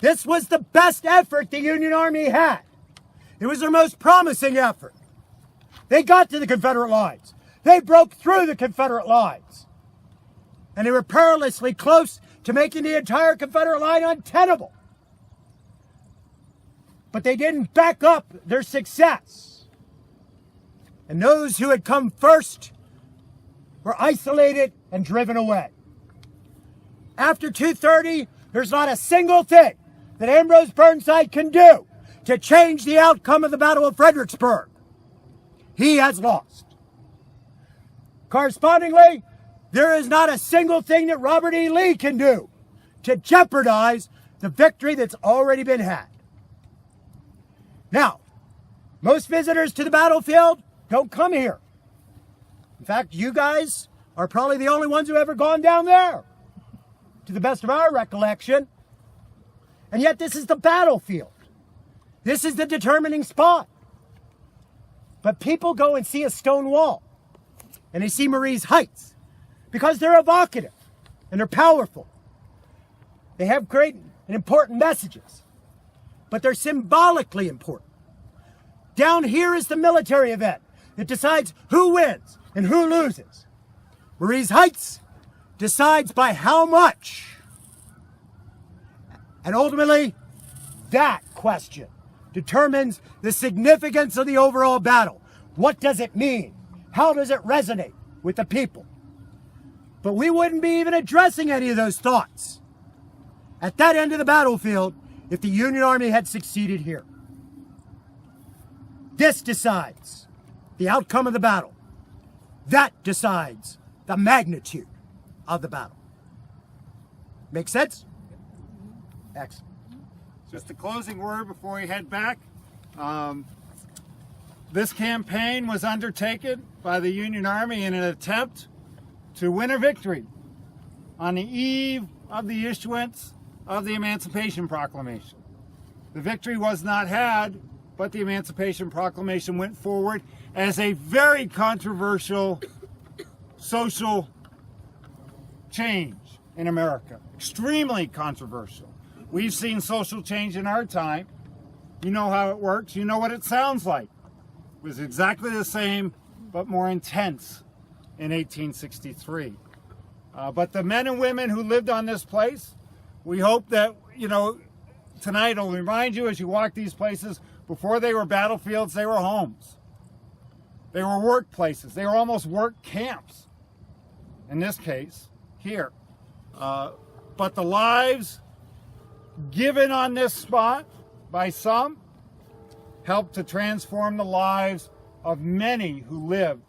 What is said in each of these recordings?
This was the best effort the Union Army had. It was their most promising effort. They got to the Confederate lines. They broke through the Confederate lines. And they were perilously close to making the entire Confederate line untenable. But they didn't back up their success. And those who had come first were isolated and driven away. After 2:30, there's not a single thing that Ambrose Burnside can do to change the outcome of the Battle of Fredericksburg. He has lost. Correspondingly, there is not a single thing that Robert E. Lee can do to jeopardize the victory that's already been had. Now, most visitors to the battlefield don't come here. In fact, you guys are probably the only ones who have ever gone down there, to the best of our recollection. And yet this is the battlefield. This is the determining spot. But people go and see a stone wall, and they see Marie's Heights, because they're evocative and they're powerful. They have great and important messages, but they're symbolically important. Down here is the military event that decides who wins and who loses. Marie's Heights decides by how much. And ultimately, that question determines the significance of the overall battle. What does it mean? How does it resonate with the people? But we wouldn't be even addressing any of those thoughts at that end of the battlefield if the Union Army had succeeded here. This decides the outcome of the battle. That decides the magnitude of the battle. Make sense? Excellent. Just a closing word before we head back. This campaign was undertaken by the Union Army in an attempt to win a victory on the eve of the issuance of the Emancipation Proclamation. The victory was not had, but the Emancipation Proclamation went forward as a very controversial social change in America. Extremely controversial. We've seen social change in our time. You know how it works. You know what it sounds like. It was exactly the same, but more intense in 1863. But the men and women who lived on this place, we hope that, tonight will remind you as you walk these places, before they were battlefields, they were homes. They were workplaces. They were almost work camps, in this case, here. But the lives given on this spot by some helped to transform the lives of many who lived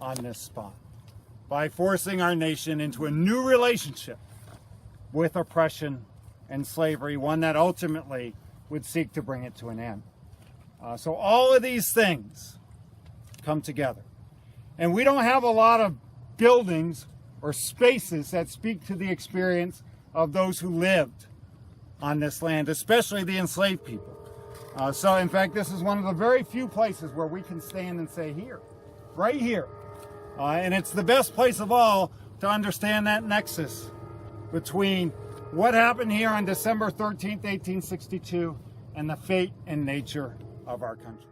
on this spot by forcing our nation into a new relationship with oppression and slavery, one that ultimately would seek to bring it to an end. So all of these things come together. And we don't have a lot of buildings or spaces that speak to the experience of those who lived on this land, especially the enslaved people. So in fact, this is one of the very few places where we can stand and say, here, right here. And it's the best place of all to understand that nexus between what happened here on December 13th, 1862, and the fate and nature of our country.